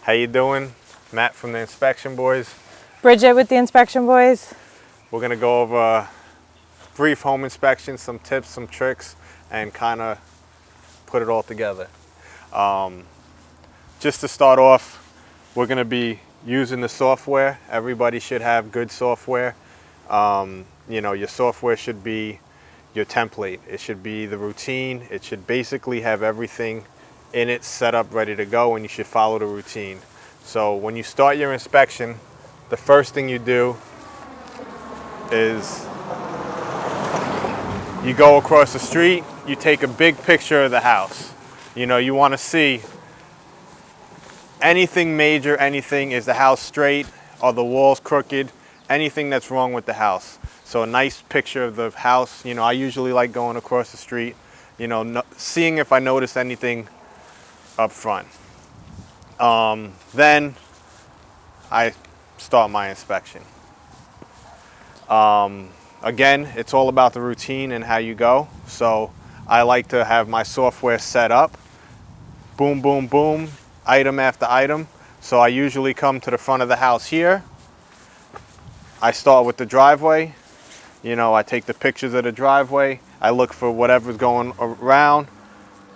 How you doing? Matt from the Inspection Boys. Bridget with the Inspection Boys. We're gonna go over a brief home inspection, some tips, some tricks, and kind of put it all together. Just to start off, we're gonna be using the software. Everybody should have good software. You know, your software should be your template. It should be the routine. It should basically have everything in it set up, ready to go, and you should follow the routine. So when you start your inspection, the first thing you do is you go across the street, you take a big picture of the house. You know, you want to see anything major, anything, is the house straight, are the walls crooked, anything that's wrong with the house. So a nice picture of the house. You know, I usually like going across the street, you know, seeing if I notice anything up front. Then I start my inspection. Again, it's all about the routine and how you go. So I like to have my software set up, boom, boom, boom, item after item. So I usually come to the front of the house here. I start with the driveway. You know, I take the pictures of the driveway. I look for whatever's going around,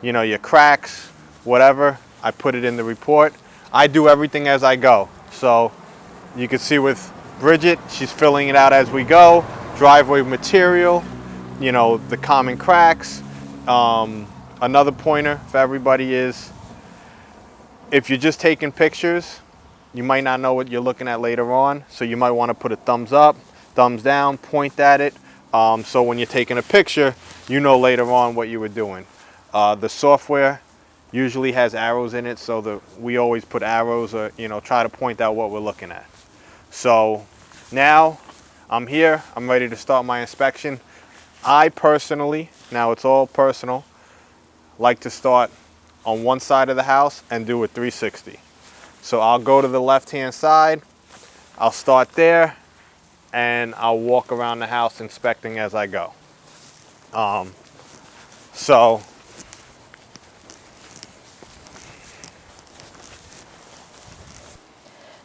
you know, your cracks, whatever. I put it in the report. I do everything as I go. So you can see with Bridget, she's filling it out as we go. Driveway material, you know, the common cracks. Another pointer for everybody is, if you're just taking pictures, you might not know what you're looking at later on. So you might want to put a thumbs up, thumbs down, point at it. So when you're taking a picture, you know later on what you were doing. The software usually has arrows in it, so we always put arrows, or, you know, try to point out what we're looking at. So now I'm here, I'm ready to start my inspection. I personally, now it's all personal, like to start on one side of the house and do a 360. So I'll go to the left-hand side, I'll start there, and I'll walk around the house inspecting as I go.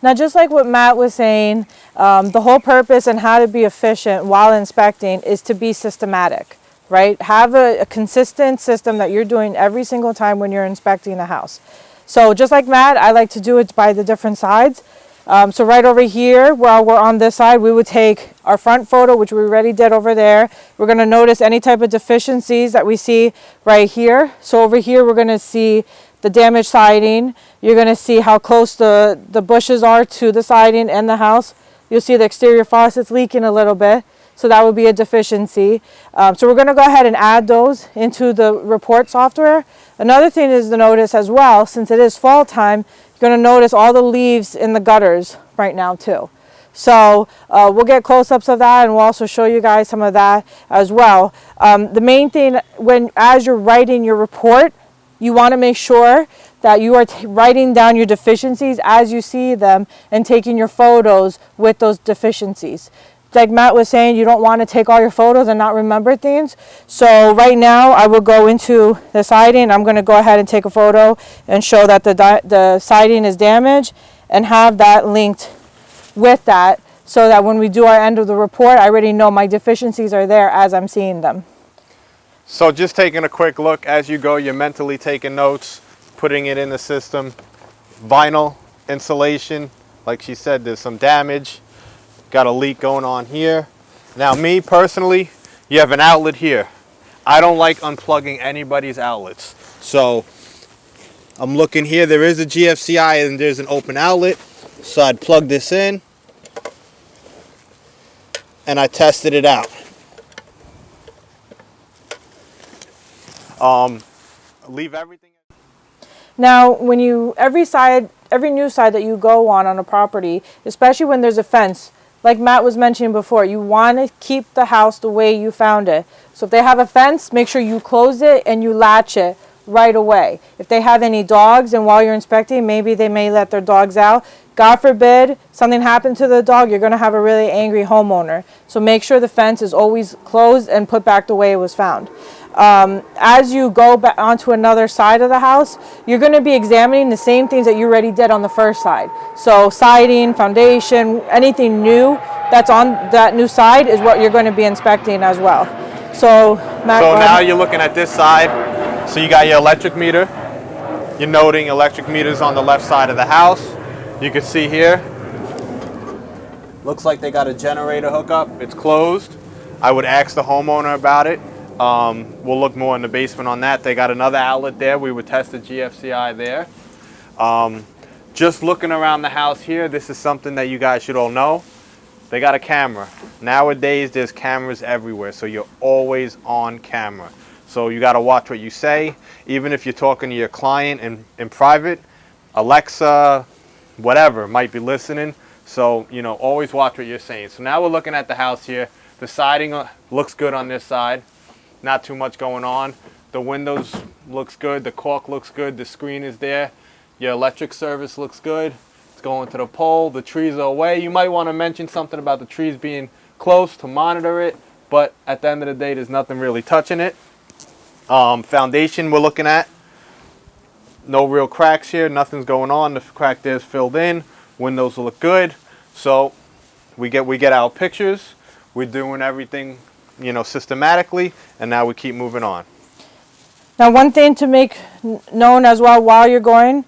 Now, just like what Matt was saying, the whole purpose and how to be efficient while inspecting is to be systematic, right? Have a consistent system that you're doing every single time when you're inspecting a house. So just like Matt, I like to do it by the different sides. So right over here, while we're on this side, we would take our front photo, which we already did over there. We're going to notice any type of deficiencies that we see right here. So over here, we're going to see the damaged siding. You're going to see how close the bushes are to the siding and the house. You'll see the exterior faucets leaking a little bit. So that would be a deficiency. So we're going to go ahead and add those into the report software. Another thing is to notice as well, since it is fall time, you're going to notice all the leaves in the gutters right now too. So we'll get close-ups of that, and we'll also show you guys some of that as well. The main thing, as you're writing your report, you want to make sure that you are writing down your deficiencies as you see them and taking your photos with those deficiencies. Like Matt was saying, you don't want to take all your photos and not remember things. So right now I will go into the siding. I'm going to go ahead and take a photo and show that the siding is damaged and have that linked with that, so that when we do our end of the report, I already know my deficiencies are there as I'm seeing them. So just taking a quick look as you go, you're mentally taking notes, putting it in the system. Vinyl insulation, like she said, there's some damage. Got a leak going on here. Now me personally, you have an outlet here. I don't like unplugging anybody's outlets. So I'm looking here, there is a GFCI and there's an open outlet. So I'd plug this in and I tested it out. Leave everything. Now, when every new side that you go on a property, especially when there's a fence, like Matt was mentioning before, you want to keep the house the way you found it. So if they have a fence, make sure you close it and you latch it right away. If they have any dogs, and while you're inspecting, maybe they may let their dogs out. God forbid something happened to the dog, you're going to have a really angry homeowner. So make sure the fence is always closed and put back the way it was found. As you go back onto another side of the house, you're going to be examining the same things that you already did on the first side. So siding, foundation, anything new that's on that new side is what you're going to be inspecting as well. So, Matt, So go now ahead. you're looking at this side. So you got your electric meter. You're noting electric meters on the left side of the house. You can see here, looks like they got a generator hookup. It's closed. I would ask the homeowner about it. We'll look more in the basement on that. They got another outlet there. We would test the GFCI there. Just looking around the house here, this is something that you guys should all know. They got a camera. Nowadays, there's cameras everywhere, so you're always on camera. So you got to watch what you say. Even if you're talking to your client in private, Alexa, whatever, might be listening. So, you know, always watch what you're saying. So now we're looking at the house here. The siding looks good on this side. Not too much going on. The windows looks good. The caulk looks good. The screen is there. Your electric service looks good. It's going to the pole. The trees are away. You might want to mention something about the trees being close to monitor it. But at the end of the day, there's nothing really touching it. Foundation we're looking at. No real cracks here. Nothing's going on. The crack there's filled in. Windows look good. So we get our pictures. We're doing everything, you know, systematically, and now we keep moving on. Now, one thing to make known as well while you're going,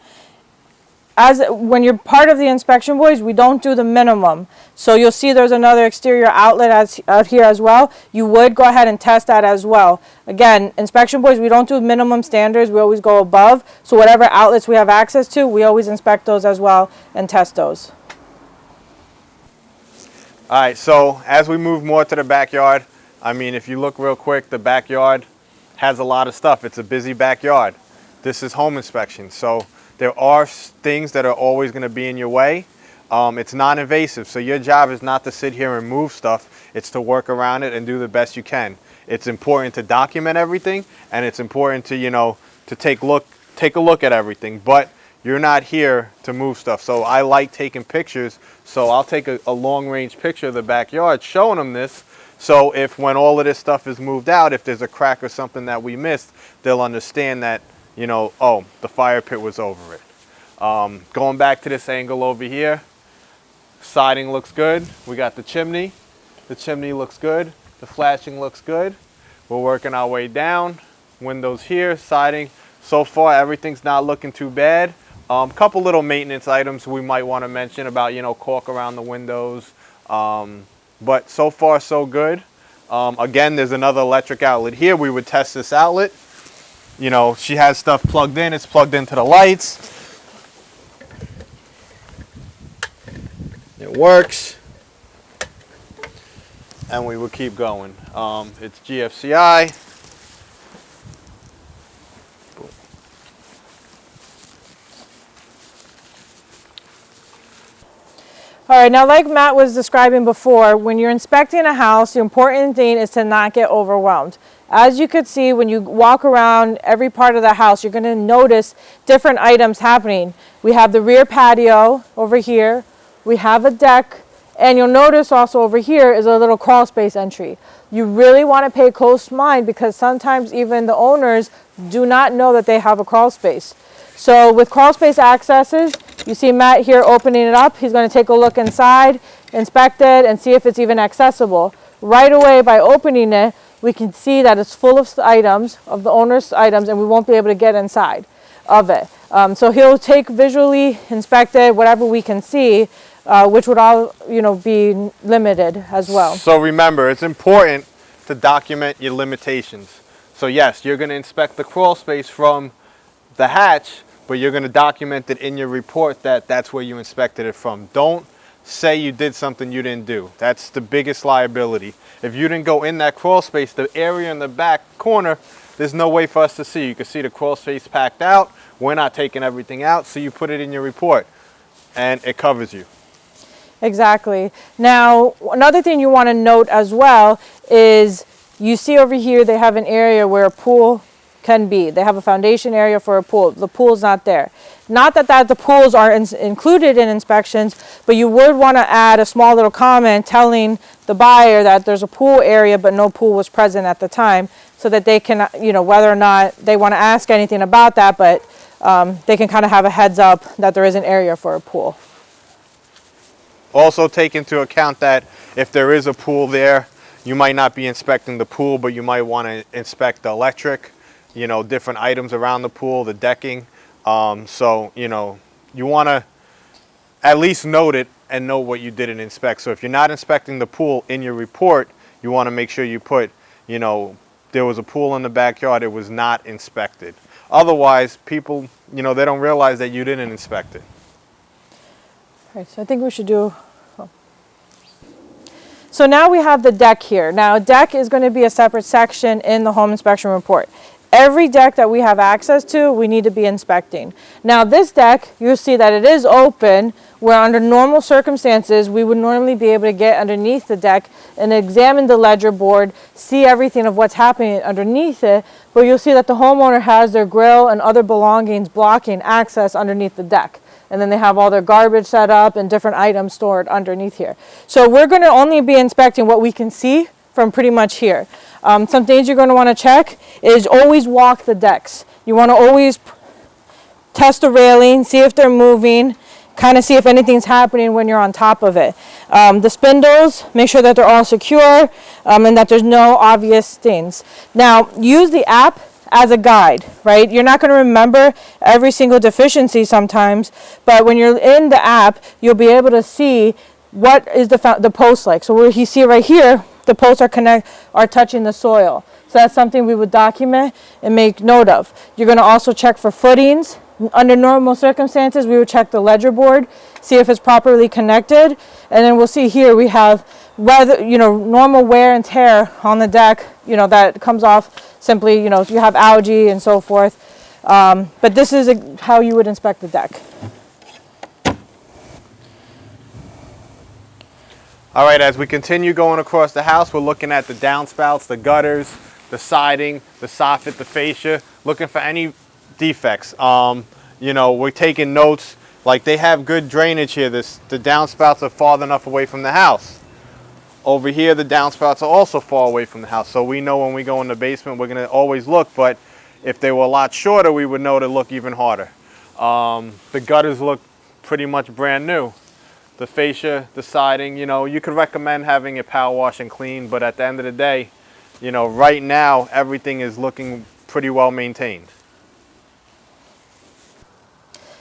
as when you're part of the inspection boys, we don't do the minimum. So you'll see there's another exterior outlet out here as well. You would go ahead and test that as well. Again, inspection boys, we don't do minimum standards. We always go above. So whatever outlets we have access to, we always inspect those as well and test those. All right, so as we move more to the backyard, I mean, if you look real quick, the backyard has a lot of stuff. It's a busy backyard. This is home inspection, so there are things that are always going to be in your way. It's non-invasive, so your job is not to sit here and move stuff. It's to work around it and do the best you can. It's important to document everything, and it's important to, you know, to take a look at everything. But you're not here to move stuff. So I like taking pictures. So I'll take a long-range picture of the backyard showing them this. So if when all of this stuff is moved out, if there's a crack or something that we missed, they'll understand that, you know, oh, the fire pit was over it. Going back to this angle over here, siding looks good. We got the chimney. The chimney looks good. The flashing looks good. We're working our way down. Windows here, siding. So far, everything's not looking too bad. Couple little maintenance items we might want to mention about, you know, caulk around the windows. But so far, so good. Again, there's another electric outlet here. We would test this outlet. You know, she has stuff plugged in. It's plugged into the lights. It works. And we will keep going. It's GFCI. All right, now like Matt was describing before, when you're inspecting a house, the important thing is to not get overwhelmed. As you could see, when you walk around every part of the house, you're going to notice different items happening. We have the rear patio over here. We have a deck. And you'll notice also over here is a little crawl space entry. You really want to pay close mind because sometimes even the owners do not know that they have a crawl space. So with crawl space accesses, you see Matt here opening it up. He's going to take a look inside, inspect it, and see if it's even accessible. Right away by opening it, we can see that it's full of items, of the owner's items, and we won't be able to get inside of it. So he'll take visually, inspect it, whatever we can see, which would all, you know, be limited as well. So remember, it's important to document your limitations. So yes, you're going to inspect the crawl space from the hatch, but you're going to document it in your report that that's where you inspected it from. Don't say you did something you didn't do. That's the biggest liability. If you didn't go in that crawl space, the area in the back corner, there's no way for us to see. You can see the crawl space packed out. We're not taking everything out, so you put it in your report, and it covers you. Exactly. Now, another thing you want to note as well is you see over here they have an area where a pool can be. They have a foundation area for a pool. The pool's not there. Not that the pools are included in inspections, but you would want to add a small little comment telling the buyer that there's a pool area but no pool was present at the time, so that they can, you know, whether or not they want to ask anything about that, but they can kind of have a heads up that there is an area for a pool. Also take into account that if there is a pool there, you might not be inspecting the pool, but you might want to inspect the electric, you know, different items around the pool, the decking. So, you know, you want to at least note it and know what you didn't inspect. So if you're not inspecting the pool in your report, you want to make sure you put, you know, there was a pool in the backyard, it was not inspected. Otherwise, people, you know, they don't realize that you didn't inspect it. All right, so I think we should do. So now we have the deck here. Now, deck is going to be a separate section in the home inspection report. Every deck that we have access to, we need to be inspecting. Now, this deck, you'll see that it is open, where under normal circumstances, we would normally be able to get underneath the deck and examine the ledger board, see everything of what's happening underneath it, but you'll see that the homeowner has their grill and other belongings blocking access underneath the deck. And then they have all their garbage set up and different items stored underneath here. So we're going to only be inspecting what we can see from pretty much here. Some things you're going to want to check is always walk the decks. You want to always test the railing, see if they're moving, kind of see if anything's happening when you're on top of it. The spindles, make sure that they're all secure and that there's no obvious stains. Now, use the app as a guide, right? You're not going to remember every single deficiency sometimes, but when you're in the app, you'll be able to see what is the post like. So where you see right here, the posts are touching the soil. So that's something we would document and make note of. You're going to also check for footings. Under normal circumstances, we would check the ledger board, see if it's properly connected, and then we'll see here we have whether, you know, normal wear and tear on the deck, you know, that comes off simply, you know, if you have algae and so forth. But this is how you would inspect the deck. All right, as we continue going across the house, we're looking at the downspouts, the gutters, the siding, the soffit, the fascia, looking for any defects. You know, we're taking notes, like they have good drainage here. The downspouts are far enough away from the house. Over here, the downspouts are also far away from the house. So we know when we go in the basement, we're gonna always look, but if they were a lot shorter, we would know to look even harder. The gutters look pretty much brand new. The fascia, the siding, you know, you could recommend having it power wash and clean, but at the end of the day, you know, right now, everything is looking pretty well maintained.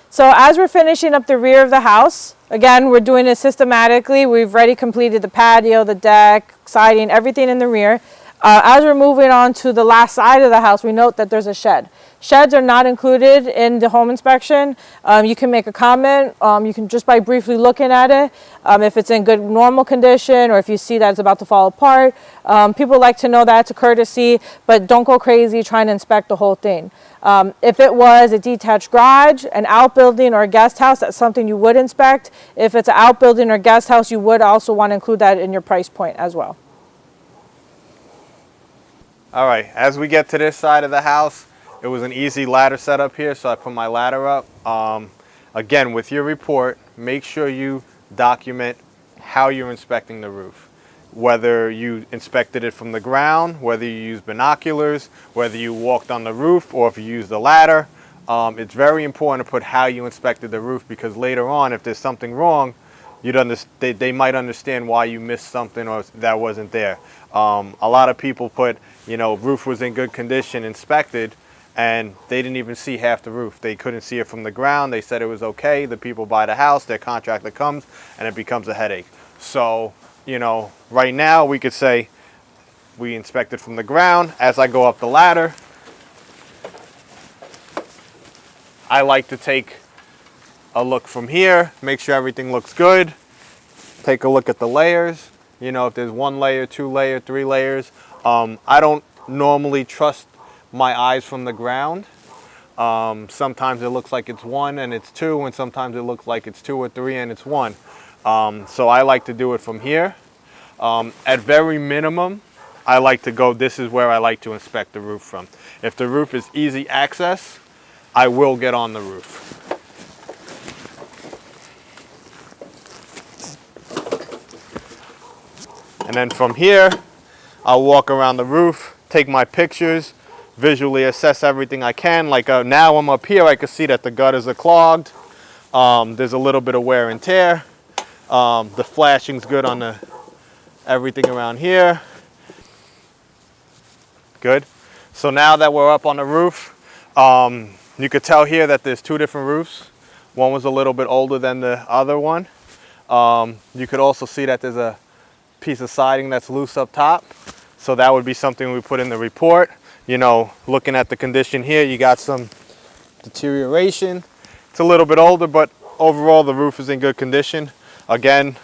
So as we're finishing up the rear of the house, again, we're doing it systematically. We've already completed the patio, the deck, siding, everything in the rear. As we're moving on to the last side of the house, we note that there's a shed. Sheds are not included in the home inspection. You can make a comment. You can just by briefly looking at it, if it's in good normal condition or if you see that it's about to fall apart. People like to know that it's a courtesy, but don't go crazy trying to inspect the whole thing. If it was a detached garage, an outbuilding, or a guest house, that's something you would inspect. If it's an outbuilding or guest house, you would also want to include that in your price point as well. All right, as we get to this side of the house, it was an easy ladder setup here, so I put my ladder up. Again, with your report, make sure you document how you're inspecting the roof. Whether you inspected it from the ground, whether you used binoculars, whether you walked on the roof, or if you used the ladder. It's very important to put how you inspected the roof, because later on, if there's something wrong, they might understand why you missed something or that wasn't there. A lot of people put, you know, roof was in good condition, inspected, and they didn't even see half the roof. They couldn't see it from the ground. They said it was okay. The people buy the house, their contractor comes, and it becomes a headache. So, you know, right now we could say we inspected from the ground. As I go up the ladder, I like to take a look from here, make sure everything looks good. Take a look at the layers. You know, if there's 1 layer, 2 layer, 3 layers. I don't normally trust my eyes from the ground. Sometimes it looks like it's 1 and it's 2, and sometimes it looks like it's 2 or 3 and it's 1. So I like to do it from here. At very minimum, I like to go, this is where I like to inspect the roof from. If the roof is easy access, I will get on the roof. And then from here, I'll walk around the roof, take my pictures, visually assess everything I can. Like now I'm up here, I can see that the gutters are clogged. There's a little bit of wear and tear. The flashing's good on everything around here. Good. So now that we're up on the roof, you could tell here that there's two different roofs. One was a little bit older than the other one. You could also see that there's a piece of siding that's loose up top. So that would be something we put in the report. You know, looking at the condition here, you got some deterioration. It's a little bit older, but overall the roof is in good condition. Again,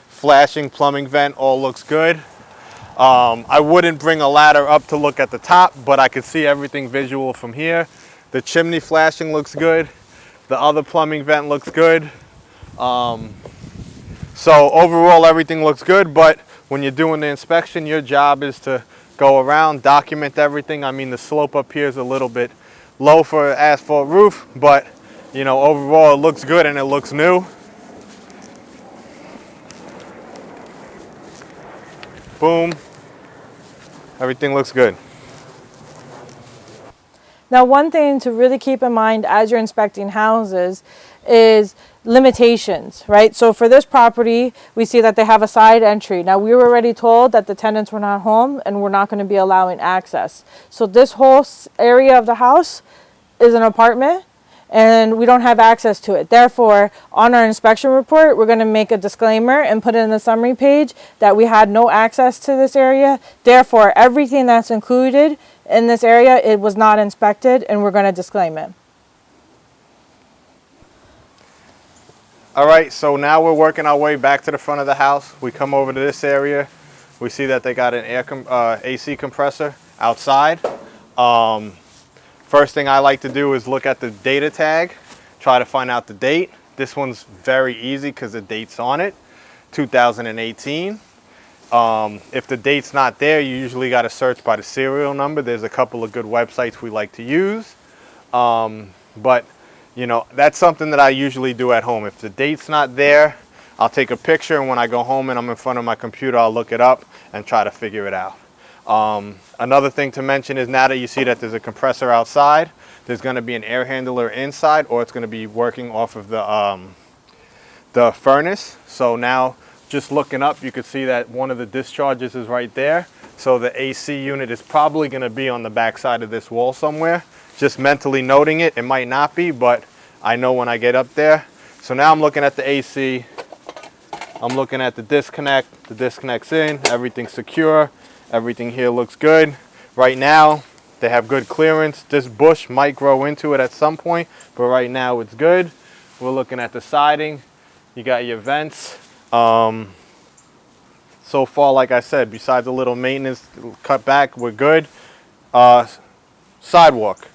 flashing, plumbing vent, all looks good. I wouldn't bring a ladder up to look at the top, but I could see everything visual from here. The chimney flashing looks good. The other plumbing vent looks good. So overall everything looks good, but when you're doing the inspection, your job is to go around, document everything. I mean, the slope up here is a little bit low for an asphalt roof, but you know, overall it looks good and it looks new. Boom. Everything looks good. Now, one thing to really keep in mind as you're inspecting houses is limitations, right? So for this property, we see that they have a side entry. Now, we were already told that the tenants were not home and we're not going to be allowing access. So this whole area of the house is an apartment and we don't have access to it. Therefore, on our inspection report, we're going to make a disclaimer and put it in the summary page that we had no access to this area. Therefore, everything that's included in this area, it was not inspected, and we're going to disclaim it. All right, so now we're working our way back to the front of the house. We come over to this area. We see that they got an AC compressor outside. First thing I like to do is look at the data tag, try to find out the date. This one's very easy because the date's on it, 2018. If the date's not there, you usually got to search by the serial number. There's a couple of good websites we like to use. But, you know, that's something that I usually do at home. If the date's not there, I'll take a picture, and when I go home and I'm in front of my computer, I'll look it up and try to figure it out. Another thing to mention is now that you see that there's a compressor outside, there's going to be an air handler inside, or it's going to be working off of the furnace. So now, just looking up, you can see that one of the discharges is right there. So the AC unit is probably going to be on the back side of this wall somewhere. Just mentally noting it. It might not be, but I know when I get up there. So now I'm looking at the AC. I'm looking at the disconnect. The disconnect's in. Everything's secure. Everything here looks good. Right now, they have good clearance. This bush might grow into it at some point, but right now it's good. We're looking at the siding. You got your vents. So far, like I said, besides a little maintenance cut back, we're good. Sidewalk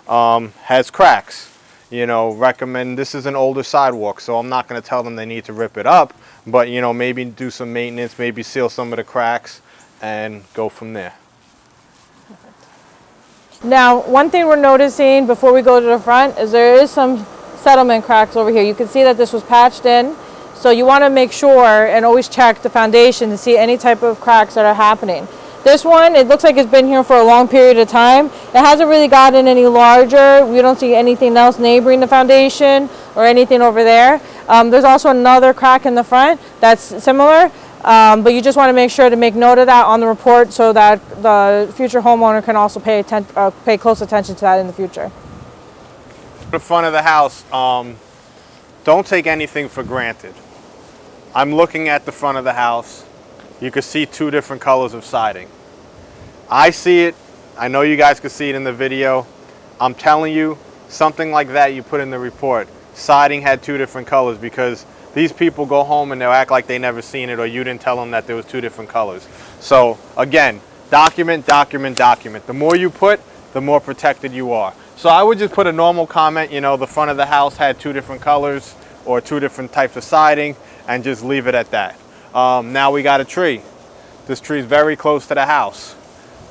has cracks. You know, recommend, this is an older sidewalk, so I'm not going to tell them they need to rip it up, but you know, maybe do some maintenance, maybe seal some of the cracks and go from there. Now, one thing we're noticing before we go to the front is there is some settlement cracks over here. You can see that this was patched in. So you want to make sure and always check the foundation to see any type of cracks that are happening. This one, it looks like it's been here for a long period of time. It hasn't really gotten any larger. We don't see anything else neighboring the foundation or anything over there. There's also another crack in the front that's similar, but you just want to make sure to make note of that on the report so that the future homeowner can also pay close attention to that in the future. The front of the house, don't take anything for granted. I'm looking at the front of the house. You can see two different colors of siding. I see it. I know you guys can see it in the video. I'm telling you, something like that you put in the report. Siding had two different colors because these people go home and they'll act like they never seen it or you didn't tell them that there was two different colors. So again, document, document, document. The more you put, the more protected you are. So I would just put a normal comment, you know, the front of the house had two different colors or two different types of siding, and just leave it at that. Now we got a tree. This tree is very close to the house.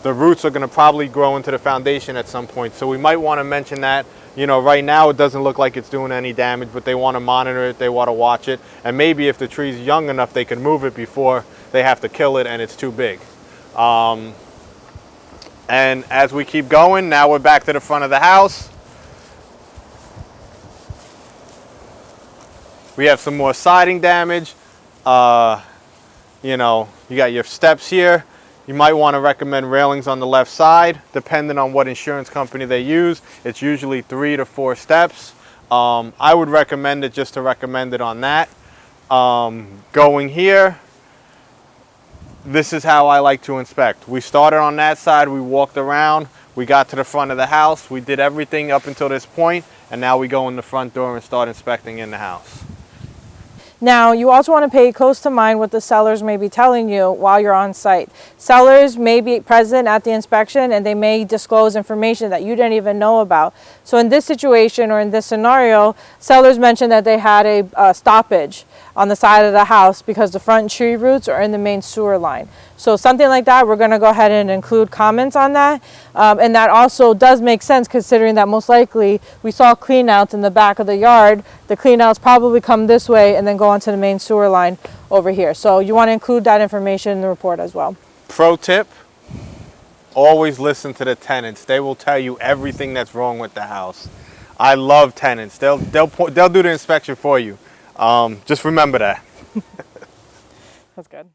The roots are going to probably grow into the foundation at some point. So we might want to mention that. You know, right now it doesn't look like it's doing any damage, but they want to monitor it, they want to watch it. And maybe if the tree's young enough, they can move it before they have to kill it and it's too big. And as we keep going, now we're back to the front of the house. We have some more siding damage. You know, you got your steps here. You might want to recommend railings on the left side, depending on what insurance company they use. It's usually 3 to 4 steps. I would recommend it just to recommend it on that. Going here, this is how I like to inspect. We started on that side, we walked around, we got to the front of the house, we did everything up until this point, and now we go in the front door and start inspecting in the house. Now, you also want to pay close to mind what the sellers may be telling you while you're on site. Sellers may be present at the inspection and they may disclose information that you didn't even know about. So in this situation or in this scenario, sellers mentioned that they had a stoppage on the side of the house because the front tree roots are in the main sewer line. So something like that, we're going to go ahead and include comments on that. And that also does make sense considering that most likely we saw cleanouts in the back of the yard. The cleanouts probably come this way and then go onto the main sewer line over here. So you want to include that information in the report as well. Pro tip, always listen to the tenants. They will tell you everything that's wrong with the house. I love tenants. They'll do the inspection for you. Just remember that. That's good.